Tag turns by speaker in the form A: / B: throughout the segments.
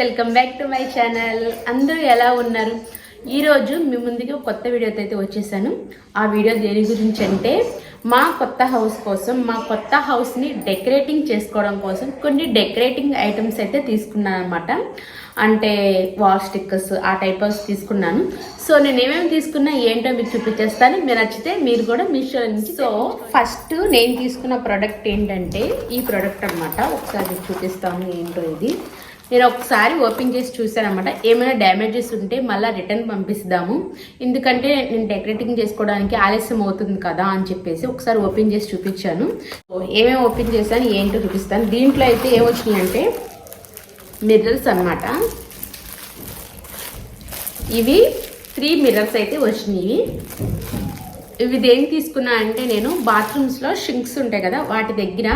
A: Welcome back to my channel. అందరూ ఎలా ఉన్నారు? ఈరోజు మీ ముందుకి కొత్త వీడియోతో అయితే వచ్చేసాను. ఆ వీడియో దేని గురించి అంటే మా కొత్త హౌస్ కోసం, మా కొత్త హౌస్ని డెకరేటింగ్ చేసుకోవడం కోసం కొన్ని డెకరేటింగ్ ఐటమ్స్ అయితే తీసుకున్నాను అనమాట. అంటే వాల్ స్టిక్కర్స్ ఆ టైప్ ఆఫ్ తీసుకున్నాను. సో నేను ఏమేమి తీసుకున్నా ఏంటో మీకు చూపించేస్తాను. మీరు నచ్చితే మీరు కూడా మీషో నుంచి. సో ఫస్ట్ నేను తీసుకున్న ప్రోడక్ట్ ఏంటంటే ఈ ప్రోడక్ట్ అనమాట. ఒకసారి చూపిస్తాను ఏంటో. ఇది నేను ఒకసారి ఓపెన్ చేసి చూసాను అనమాట. ఏమైనా డ్యామేజెస్ ఉంటే మళ్ళీ రిటర్న్ పంపిస్తాము, ఎందుకంటే నేను డెకరేటింగ్ చేసుకోవడానికి ఆలస్యం అవుతుంది కదా అని చెప్పేసి ఒకసారి ఓపెన్ చేసి చూపించాను. ఏమేమి ఓపెన్ చేశాను ఏంటో చూపిస్తాను. దీంట్లో అయితే ఏమొచ్చినాయంటే మిర్రర్స్ అనమాట. ఇవి 3 మిర్రర్స్ అయితే వచ్చినాయి. ఇవి దేనికి తీసుకున్నా అంటే నేను బాత్రూమ్స్లో షింక్స్ ఉంటాయి కదా, వాటి దగ్గర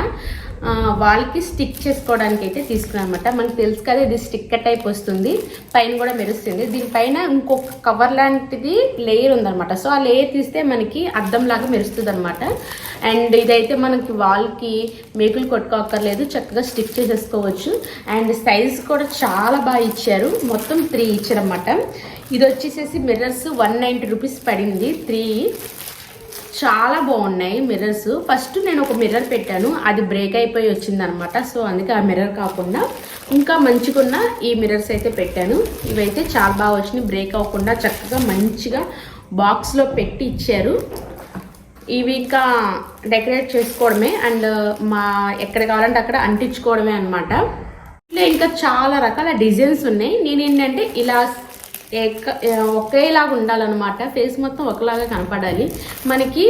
A: వాళ్ళకి స్టిక్ చేసుకోవడానికి అయితే తీసుకున్నాను అనమాట. మనకు తెలుసు కదా ఇది స్టిక్కర్ టైప్ వస్తుంది, పైన కూడా మెరుస్తుంది. దీనిపైన ఇంకొక కవర్ లాంటిది లేయర్ ఉందన్నమాట. సో ఆ లేయర్ తీస్తే మనకి అద్దంలాగా మెరుస్తుంది అనమాట. అండ్ ఇదైతే మనకి వాల్కి మేకులు కొట్టుకోక్కర్లేదు, చక్కగా స్టిక్ చేసేసుకోవచ్చు. అండ్ సైజ్ కూడా చాలా బాగా ఇచ్చారు. మొత్తం 3 ఇచ్చారన్నమాట. ఇది వచ్చేసేసి మిర్రర్స్ 190 రూపీస్ పడింది. 3 చాలా బాగున్నాయి మిర్రర్స్. ఫస్ట్ నేను ఒక మిర్రర్ పెట్టాను, అది బ్రేక్ అయిపోయి వచ్చింది అనమాట. సో అందుకే ఆ మిర్రర్ కాకుండా ఇంకా మంచిగున్న ఈ మిర్రర్స్ అయితే పెట్టాను. ఇవైతే చాలా బాగా వచ్చినాయి, బ్రేక్ అవ్వకుండా చక్కగా మంచిగా బాక్స్లో పెట్టి ఇచ్చారు. ఇవి ఇంకా డెకరేట్ చేసుకోవడమే అండ్ మా ఎక్కడ కావాలంటే అక్కడ అంటించుకోవడమే అనమాట. ఇట్లా ఇంకా చాలా రకాల డిజైన్స్ ఉన్నాయి. నేనేంటంటే ఇలా ఒకేలాగా ఉండాలన్నమాట. ఫేస్ మొత్తం ఒకలాగా కనపడాలి మనకి.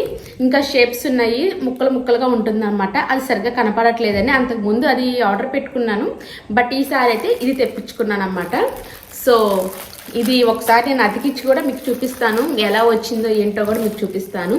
A: ఇంకా షేప్స్ ఉన్నాయి, ముక్కలు ముక్కలుగా ఉంటుంది అనమాట. అది సరిగ్గా కనపడట్లేదని అంతకుముందు అది ఆర్డర్ పెట్టుకున్నాను, బట్ ఈసారి అయితే ఇది తెప్పించుకున్నాను అనమాట. సో ఇది ఒకసారి నేను అతికించి కూడా మీకు చూపిస్తాను, ఎలా వచ్చిందో ఏంటో కూడా మీకు చూపిస్తాను.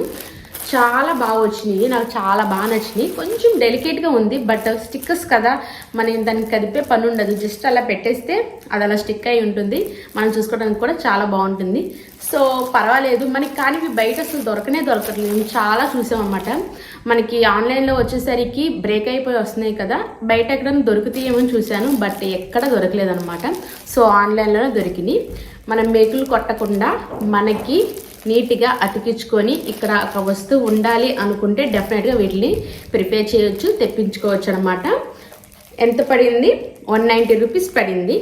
A: చాలా బాగా వచ్చినాయి, నాకు చాలా బాగా నచ్చినాయి. కొంచెం డెలికేట్గా ఉంది, బట్ స్టిక్కర్స్ కదా, మనం దాన్ని కదిపే పని ఉండదు. జస్ట్ అలా పెట్టేస్తే అది అలా స్టిక్ అయి ఉంటుంది, మనం చూసుకోవడానికి కూడా చాలా బాగుంటుంది. సో పర్వాలేదు మనకి. కానీ ఇవి బయట అసలు దొరకట్లేదు. మేము చాలా చూసామన్నమాట. మనకి ఆన్లైన్లో వచ్చేసరికి బ్రేక్ అయిపోయి వస్తున్నాయి కదా, బయట ఎక్కడైనా దొరుకుతాయేమో చూశాను, బట్ ఎక్కడ దొరకలేదు అనమాట. సో ఆన్లైన్లోనే దొరికినాయి. మనం మేకులు కొట్టకుండా మనకి నీట్గా అతికించుకొని ఇక్కడ ఒక వస్తువు ఉండాలి అనుకుంటే డెఫినెట్గా వీటిని ప్రిపేర్ చేయొచ్చు, తెప్పించుకోవచ్చు అనమాట. ఎంత పడింది? 190 రూపీస్ పడింది.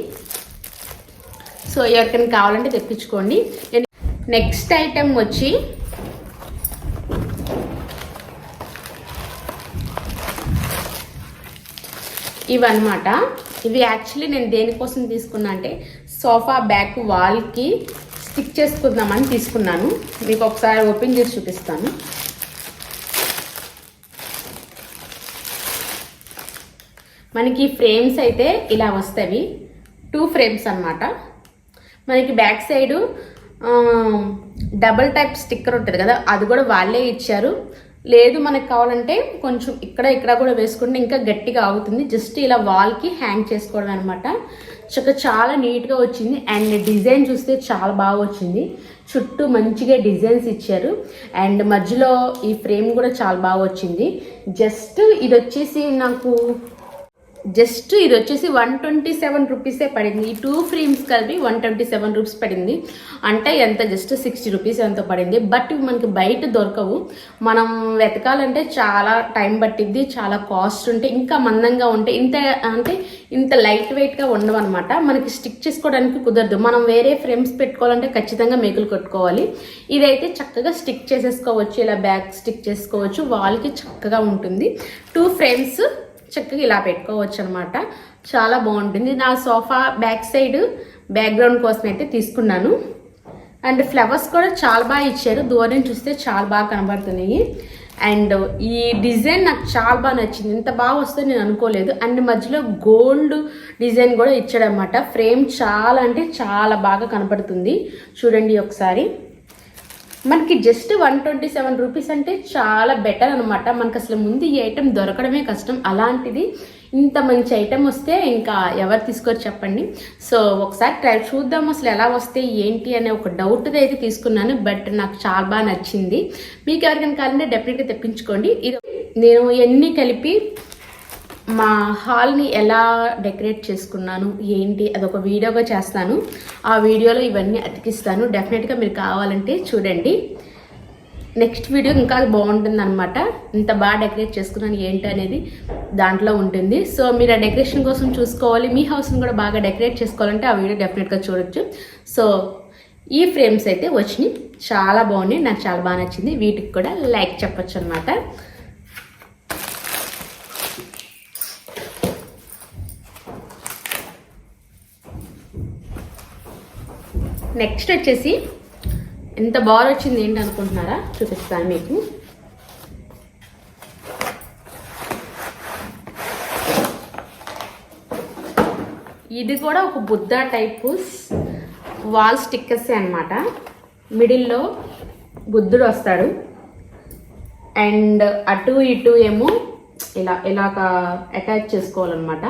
A: సో ఎవరికైనా కావాలంటే తెప్పించుకోండి. నెక్స్ట్ ఐటెం వచ్చి ఇవన్నమాట. ఇవి యాక్చువల్లీ నేను దేనికోసం తీసుకున్నా అంటే సోఫా బ్యాక్ వాల్కి స్టిక్ చేసుకుందామని తీసుకున్నాను. మీకు ఒకసారి ఓపెన్ చేసి చూపిస్తాను. మనకి ఫ్రేమ్స్ అయితే ఇలా వస్తాయి, 2 ఫ్రేమ్స్ అన్నమాట. మనకి back side double type sticker ఉంటుంది కదా, అది కూడా వాళ్ళే ఇచ్చారు. లేదు మనకు కావాలంటే కొంచెం ఇక్కడ కూడా వేసుకుంటే ఇంకా గట్టిగా అవుతుంది. జస్ట్ ఇలా వాల్కి హ్యాంగ్ చేసుకోవడం అనమాట. చాలా నీట్గా వచ్చింది. అండ్ డిజైన్ చూస్తే చాలా బాగా వచ్చింది. చుట్టూ మంచిగా డిజైన్స్ ఇచ్చారు. అండ్ మధ్యలో ఈ ఫ్రేమ్ కూడా చాలా బాగా వచ్చింది. జస్ట్ ఇది వచ్చేసి 127 రూపీసే పడింది. ఈ 2 ఫ్రేమ్స్ కలిపి 127 రూపీస్ పడింది. అంటే ఎంత జస్ట్ 60 రూపీస్ ఎంతో పడింది. బట్ మనకి బయట దొరకవు, మనం వెతకాలంటే చాలా టైం పట్టిద్ది, చాలా కాస్ట్ ఉంటే, ఇంకా మందంగా ఉంటే, ఇంత లైట్ వెయిట్గా ఉండవు అనమాట. మనకి స్టిక్ చేసుకోవడానికి కుదరదు. మనం వేరే ఫ్రేమ్స్ పెట్టుకోవాలంటే ఖచ్చితంగా మేకులు కొట్టుకోవాలి. ఇదైతే చక్కగా స్టిక్ చేసేసుకోవచ్చు, ఇలా బ్యాక్ స్టిక్ చేసుకోవచ్చు, వాల్కి చక్కగా ఉంటుంది. 2 ఫ్రేమ్స్ చక్కగా ఇలా పెట్టుకోవచ్చు అనమాట. చాలా బాగుంటుంది. నా సోఫా బ్యాక్ సైడ్ బ్యాక్గ్రౌండ్ కోసం అయితే తీసుకున్నాను. అండ్ ఫ్లవర్స్ కూడా చాలా బాగా ఇచ్చారు, దూరం చూస్తే చాలా బాగా కనబడుతున్నాయి. అండ్ ఈ డిజైన్ నాకు చాలా బాగా నచ్చింది. ఇంత బాగా వస్తే నేను అనుకోలేదు. అండ్ మధ్యలో గోల్డ్ డిజైన్ కూడా ఇచ్చాడనమాట. ఫ్రేమ్ చాలా అంటే చాలా బాగా కనపడుతుంది. చూడండి ఒకసారి. మనకి జస్ట్ 127 రూపీస్ అంటే చాలా బెటర్ అనమాట. మనకు అసలు ముందు ఈ ఐటెం దొరకడమే కష్టం. అలాంటిది ఇంత మంచి ఐటెం వస్తే ఇంకా ఎవరు తీసుకోరు చెప్పండి. సో ఒకసారి ట్రై చూద్దాం అసలు ఎలా వస్తే ఏంటి అనే ఒక డౌట్ అయితే తీసుకున్నాను. బట్ నాకు చాలా బాగా నచ్చింది. మీకు ఎవరికైనా కావాలంటే డెఫినెట్గా తెప్పించుకోండి. ఇది నేను ఎన్ని కలిపి మా హాల్ని ఎలా డెకరేట్ చేసుకున్నాను ఏంటి అదొక వీడియోగా చేస్తాను. ఆ వీడియోలో ఇవన్నీ అతికిస్తాను. డెఫినెట్గా మీరు కావాలంటే చూడండి. నెక్స్ట్ వీడియో ఇంకా బాగుంటుంది అనమాట. ఇంత బాగా డెకరేట్ చేసుకున్నాను ఏంటి అనేది దాంట్లో ఉంటుంది. సో మీరు ఆ డెకరేషన్ కోసం చూసుకోవాలి. మీ హౌస్ని కూడా బాగా డెకరేట్ చేసుకోవాలంటే ఆ వీడియో డెఫినెట్గా చూడొచ్చు. సో ఈ ఫ్రేమ్స్ అయితే వచ్చినాయి, చాలా బాగున్నాయి, నాకు చాలా బాగా నచ్చింది. వీటికి కూడా లైక్ చెప్పొచ్చు అనమాట. నెక్స్ట్ వచ్చేసి ఎంత బాగా వచ్చింది ఏంటి అనుకుంటున్నారా, చూపిస్తాను మీకు. ఇది కూడా ఒక బుద్ధ టైపు వాల్ స్టిక్కర్సే అనమాట. మిడిల్లో బుద్ధుడు వస్తాడు అండ్ అటు ఇటు ఏమో ఇలాగ అటాచ్ చేసుకోవాలన్నమాట.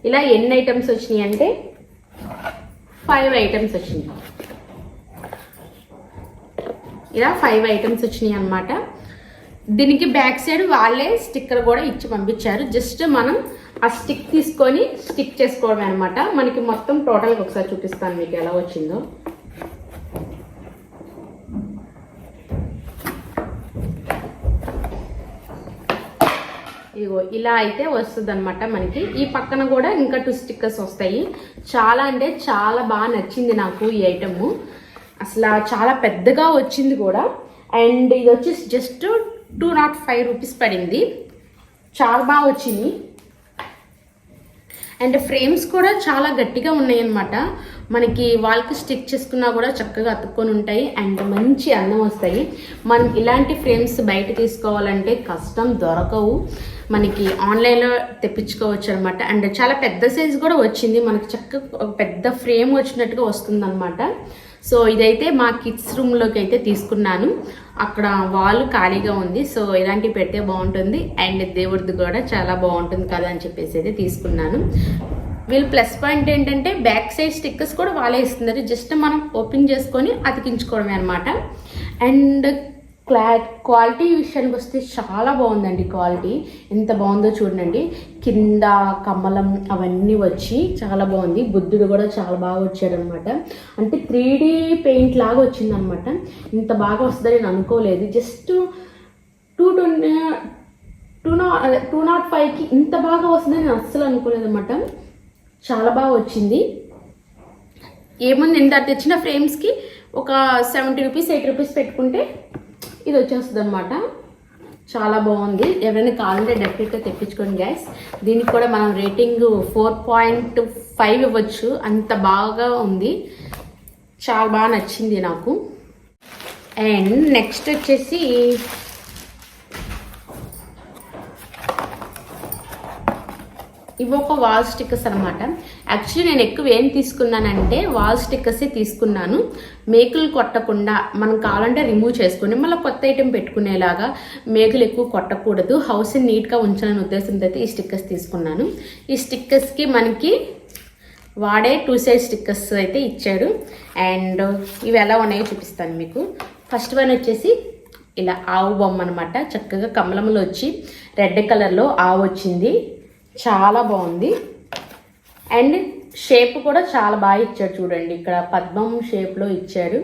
A: ఇలా ఎన్ని ఐటమ్స్ వచ్చినాయి అంటే 5 ఐటమ్స్ వచ్చినాయి. ఇలా 5 ఐటమ్స్ వచ్చినాయి అనమాట. దీనికి బ్యాక్ సైడ్ వాళ్ళే స్టిక్కర్ కూడా ఇచ్చి పంపించారు. జస్ట్ మనం ఆ స్టిక్ తీసుకొని స్టిక్ చేసుకోవడమే అనమాట. మనకి మొత్తం టోటల్గా ఒకసారి చూపిస్తాను మీకు ఎలా వచ్చిందో. ఇగో ఇలా అయితే వస్తుంది అనమాట మనకి. ఈ పక్కన కూడా ఇంకా 2 స్టిక్కర్స్ వస్తాయి. చాలా అంటే చాలా బాగా నచ్చింది నాకు ఈ ఐటమ్. అసలు చాలా పెద్దగా వచ్చింది కూడా. అండ్ ఇది వచ్చేసి జస్ట్ 205 రూపీస్ పడింది. చాలా బాగా వచ్చింది. అండ్ ఫ్రేమ్స్ కూడా చాలా గట్టిగా ఉన్నాయి అన్నమాట. మనకి వాళ్ళకి స్టిక్ చేసుకున్నా కూడా చక్కగా అతుక్కొని ఉంటాయి అండ్ మంచి అందం వస్తాయి. మనం ఇలాంటి ఫ్రేమ్స్ బయట తీసుకోవాలంటే కష్టం, దొరకవు. మనకి ఆన్లైన్లో తెప్పించుకోవచ్చు అనమాట. అండ్ చాలా పెద్ద సైజు కూడా వచ్చింది మనకి. చక్కగా పెద్ద ఫ్రేమ్ వచ్చినట్టుగా వస్తుంది అనమాట. సో ఇదైతే మా కిడ్స్ రూమ్లోకి అయితే తీసుకున్నాను. అక్కడ వాల్ ఖాళీగా ఉంది. సో ఇలాంటివి పెడితే బాగుంటుంది అండ్ దేవుడిది కూడా చాలా బాగుంటుంది కదా అని చెప్పేసి అయితే తీసుకున్నాను. వీళ్ళు ప్లస్ పాయింట్ ఏంటంటే బ్యాక్ సైడ్ స్టిక్కర్స్ కూడా వాళ్ళే ఇస్తున్నారు. జస్ట్ మనం ఓపెన్ చేసుకొని అతికించుకోవడమే అనమాట. అండ్ క్వాలిటీ విషయానికి వస్తే చాలా బాగుందండి. క్వాలిటీ ఎంత బాగుందో చూడండి. కింద కమలం అవన్నీ వచ్చి చాలా బాగుంది. బుద్ధుడు కూడా చాలా బాగా వచ్చాడు అనమాట. అంటే 3D పెయింట్ లాగా వచ్చిందనమాట. ఇంత బాగా వస్తుందని నేను అనుకోలేదు. జస్ట్ 205కి ఇంత బాగా వస్తుందని నేను అస్సలు అనుకోలేదు అనమాట. చాలా బాగా వచ్చింది. ఏముంది ఇంత తెచ్చిన ఫ్రేమ్స్కి ఒక 70 రూపీస్ 80 రూపీస్ పెట్టుకుంటే ఇది వచ్చేస్తుంది అనమాట. చాలా బాగుంది. ఎవరైనా కావాలంటే డెఫినెట్గా తెప్పించుకోండి గైస్. దీనికి కూడా మనం రేటింగ్ 4.5 ఇవ్వచ్చు, అంత బాగా ఉంది. చాలా బాగా నచ్చింది నాకు. అండ్ నెక్స్ట్ వచ్చేసి ఇవి ఒక వాల్ స్టిక్కర్స్ అనమాట. యాక్చువల్లీ నేను ఎక్కువ ఏం తీసుకున్నానంటే వాల్ స్టిక్కర్సే తీసుకున్నాను. మేకులు కొట్టకుండా మనం కావాలంటే రిమూవ్ చేసుకుని మళ్ళీ కొత్త ఐటెం పెట్టుకునేలాగా మేకులు ఎక్కువ కొట్టకూడదు, హౌస్ని నీట్గా ఉంచాలనే ఉద్దేశంతో అయితే ఈ స్టిక్కర్స్ తీసుకున్నాను. ఈ స్టిక్కర్స్కి మనకి వాడే 2 సైడ్ స్టిక్కర్స్ అయితే ఇచ్చాడు. అండ్ ఇవి ఎలా ఉన్నాయో చూపిస్తాను మీకు. ఫస్ట్ వన్ వచ్చేసి ఇలా ఆవు బొమ్మ అనమాట. చక్కగా కమలంలో వచ్చి రెడ్ కలర్లో ఆవు వచ్చింది. చాలా బాగుంది. అండ్ షేప్ కూడా చాలా బాగా ఇచ్చాడు చూడండి. ఇక్కడ పద్మం షేప్లో ఇచ్చాడు.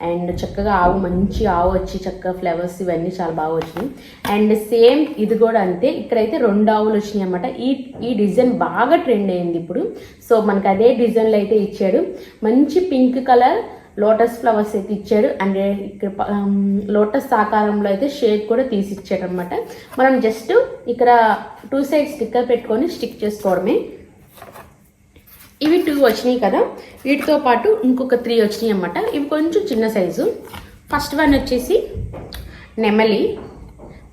A: అండ్ చక్కగా ఆవు, మంచి ఆవు వచ్చి చక్కగా ఫ్లవర్స్ ఇవన్నీ చాలా బాగా వచ్చినాయి. అండ్ సేమ్ ఇది కూడా అంతే. ఇక్కడైతే 2 ఆవులు వచ్చినాయి అన్నమాట. ఈ డిజైన్ బాగా ట్రెండ్ అయింది ఇప్పుడు. సో మనకు అదే డిజైన్లో అయితే ఇచ్చాడు. మంచి పింక్ కలర్ లోటస్ ఫ్లవర్స్ అయితే ఇచ్చాడు. అండ్ ఇక్కడ లోటస్ ఆకారంలో అయితే షేప్ కూడా తీసి ఇచ్చాడు అనమాట. మనం జస్ట్ ఇక్కడ 2 సైడ్ స్టిక్కర్ పెట్టుకొని స్టిక్ చేసుకోవడమే. ఇవి 2 వచ్చినాయి కదా, వీటితో పాటు ఇంకొక 3 వచ్చినాయి అన్నమాట. ఇవి కొంచెం చిన్న సైజు. ఫస్ట్ వన్ వచ్చేసి నెమలి.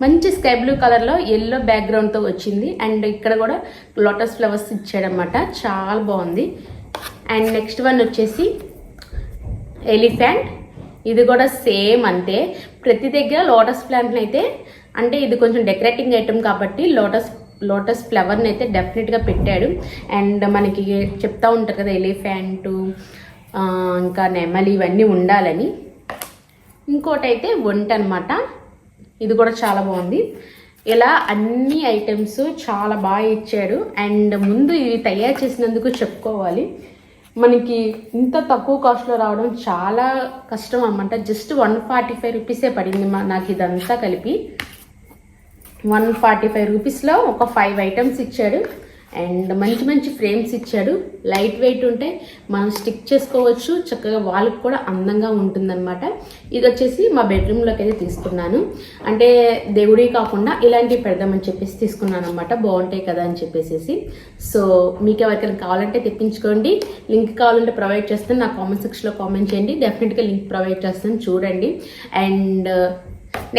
A: మంచి స్కై బ్లూ కలర్లో ఎల్లో బ్యాక్గ్రౌండ్తో వచ్చింది. అండ్ ఇక్కడ కూడా లోటస్ ఫ్లవర్స్ ఇచ్చాడనమాట, చాలా బాగుంది. అండ్ నెక్స్ట్ వన్ వచ్చేసి ఎలిఫెంట్. ఇది కూడా సేమ్ అంతే, ప్రతి దగ్గర లోటస్ ప్లాంట్ని అయితే, అంటే ఇది కొంచెం డెకరేటింగ్ ఐటమ్ కాబట్టి లోటస్ ఫ్లవర్ని అయితే డెఫినెట్గా పెట్టాడు. అండ్ మనకి చెప్తా ఉంటారు కదా ఎలిఫెంటు ఇంకా నెమలి ఇవన్నీ ఉండాలని. ఇంకోటి అయితే ఒంట అనమాట, ఇది కూడా చాలా బాగుంది. ఇలా అన్ని ఐటమ్స్ చాలా బాగా ఇచ్చాడు. అండ్ ముందు ఇవి తయారు చేసినందుకు చెప్పుకోవాలి, మనకి ఇంత తక్కువ కాస్ట్లో రావడం చాలా కష్టం అన్నమాట. జస్ట్ 145 రూపీసే పడింది నాకు ఇదంతా కలిపి. 145 రూపీస్లో ఒక 5 ఐటమ్స్ ఇచ్చాడు. అండ్ మంచి మంచి ఫ్రేమ్స్ ఇచ్చాడు, లైట్ వెయిట్ ఉంటే మనం స్టిక్ చేసుకోవచ్చు, చక్కగా వాళ్ళకి కూడా అందంగా ఉంటుందన్నమాట. ఇది వచ్చేసి మా బెడ్రూమ్లోకి అయితే తీసుకున్నాను, అంటే దేవుడి కాకుండా ఇలాంటివి పెడదామని చెప్పేసి తీసుకున్నాను అనమాట, బాగుంటాయి కదా అని చెప్పేసి. సో మీకు ఎవరికైనా కావాలంటే తెప్పించుకోండి, లింక్ కావాలంటే ప్రొవైడ్ చేస్తాను, నా కామెంట్ సెక్షన్లో కామెంట్ చేయండి, డెఫినెట్గా లింక్ ప్రొవైడ్ చేస్తాను, చూడండి. అండ్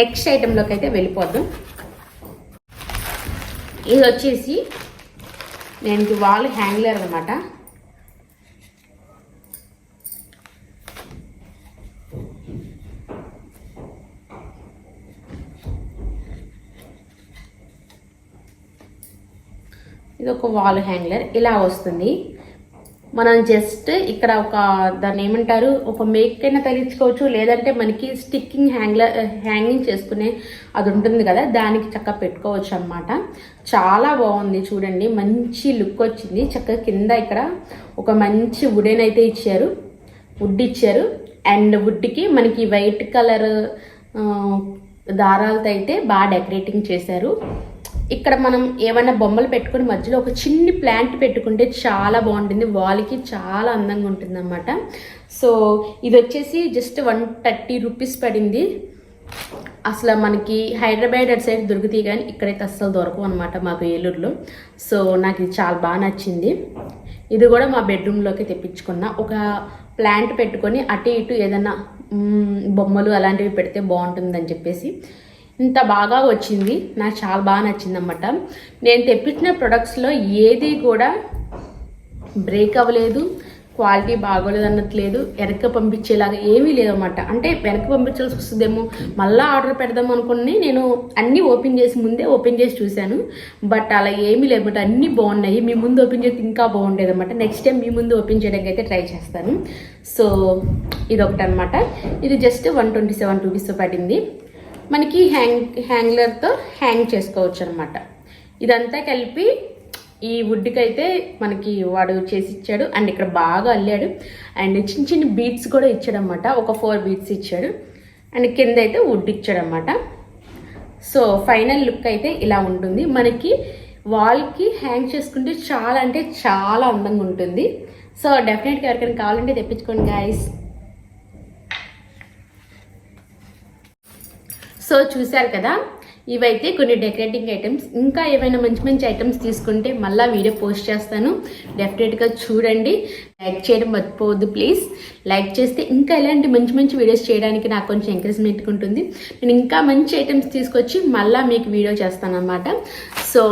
A: నెక్స్ట్ ఐటెంలోకి అయితే వెళ్ళిపోదాం. ఇది వచ్చేసి నేను వాల్ హ్యాంగ్లర్ అనమాట. ఇది ఒక వాల్ హ్యాంగ్లర్ ఇలా వస్తుంది. మనం జస్ట్ ఇక్కడ ఒక దాన్ని ఏమంటారు, ఒక మేక్ అయినా తగిలించుకోవచ్చు, లేదంటే మనకి స్టిక్కింగ్ హ్యాంగింగ్ చేసుకునే అది ఉంటుంది కదా, దానికి చక్కగా పెట్టుకోవచ్చు అన్నమాట. చాలా బాగుంది చూడండి, మంచి లుక్ వచ్చింది. చక్కగా కింద ఇక్కడ ఒక మంచి వుడెన్ అయితే ఇచ్చారు, వుడ్ ఇచ్చారు. అండ్ వుడ్కి మనకి వైట్ కలర్ దారాలతో అయితే బాగా డెకరేటింగ్ చేశారు. ఇక్కడ మనం ఏమైనా బొమ్మలు పెట్టుకుని మధ్యలో ఒక చిన్ని ప్లాంట్ పెట్టుకుంటే చాలా బాగుంటుంది, వాల్కి చాలా అందంగా ఉంటుంది అన్నమాట. సో ఇది వచ్చేసి జస్ట్ 130 రూపీస్ పడింది. అసలు మనకి హైదరాబాద్ అటు సైడ్ దొరుకుతాయి కానీ ఇక్కడైతే అస్సలు దొరకవు అనమాట మాకు ఏలూరులో. సో నాకు ఇది చాలా బాగా నచ్చింది. ఇది కూడా మా బెడ్రూమ్లోకి తెప్పించుకున్నా, ఒక ప్లాంట్ పెట్టుకొని అటు ఇటు ఏదైనా బొమ్మలు అలాంటివి పెడితే బాగుంటుందని చెప్పేసి ఇంత బాగా వచ్చింది, నాకు చాలా బాగా నచ్చింది అన్నమాట. నేను తెప్పించిన ప్రొడక్ట్స్లో ఏది కూడా బ్రేక్ అవ్వలేదు, క్వాలిటీ బాగోలేదు అన్నట్లేదు, వెనక్కి పంపించేలాగా ఏమీ లేదన్నమాట. అంటే వెనక్కి పంపించాల్సి వస్తుందేమో మళ్ళీ ఆర్డర్ పెడదాం అనుకుని నేను అన్నీ ముందే ఓపెన్ చేసి చూశాను, బట్ అలా ఏమీ లేదన్నమాట. అన్నీ బాగున్నాయి, మీ ముందు ఓపెన్ చేస్తే ఇంకా బాగుండేది అనమాట. నెక్స్ట్ టైం మీ ముందు ఓపెన్ చేయడానికి అయితే ట్రై చేస్తాను. సో ఇది ఒకటి అనమాట. ఇది జస్ట్ 127 రూపీస్ పడింది. మనకి హ్యాంగ్లర్తో హ్యాంగ్ చేసుకోవచ్చు అనమాట. ఇదంతా కలిపి ఈ వుడ్కి అయితే మనకి వాడు చేసి ఇచ్చాడు. అండ్ ఇక్కడ బాగా అల్లాడు. అండ్ చిన్న చిన్న బీట్స్ కూడా ఇచ్చాడు అనమాట, ఒక 4 బీట్స్ ఇచ్చాడు. అండ్ కింద అయితే వుడ్ ఇచ్చాడు అనమాట. సో ఫైనల్ లుక్ అయితే ఇలా ఉంటుంది. మనకి వాల్కి హ్యాంగ్ చేసుకుంటే చాలా అంటే చాలా అందంగా ఉంటుంది. సో డెఫినెట్గా ఎవరికైనా కావాలంటే తెప్పించుకోండి గాయస్. సో చూశారు కదా, ఇవైతే కొన్ని డెకరేటింగ్ ఐటమ్స్. ఇంకా ఏమైనా మంచి మంచి ఐటమ్స్ తీసుకుంటే మళ్ళీ వీడియో పోస్ట్ చేస్తాను, డెఫినెట్గా చూడండి. లైక్ చేయడం మర్చిపోవద్దు ప్లీజ్. లైక్ చేస్తే ఇంకా ఇలాంటి మంచి మంచి వీడియోస్ చేయడానికి నాకు కొంచెం ఎంకరేజ్మెంట్ ఉంటుంది. నేను ఇంకా మంచి ఐటమ్స్ తీసుకొచ్చి మళ్ళీ మీకు వీడియో చేస్తాను అనమాట. సో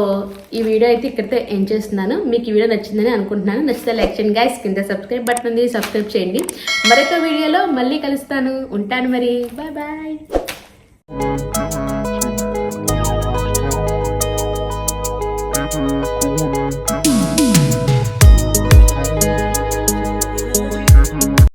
A: ఈ వీడియో అయితే ఇక్కడితో ఎండ్ చేస్తున్నాను. మీకు ఈ వీడియో నచ్చిందని అనుకుంటున్నాను. నచ్చితే లైక్ చేయండి గైస్, కింద సబ్స్క్రైబ్ బటన్ ఉంది, సబ్స్క్రైబ్ చేయండి. మరొక వీడియోలో మళ్ళీ కలుస్తాను, ఉంటాను మరి, బాయ్ బాయ్.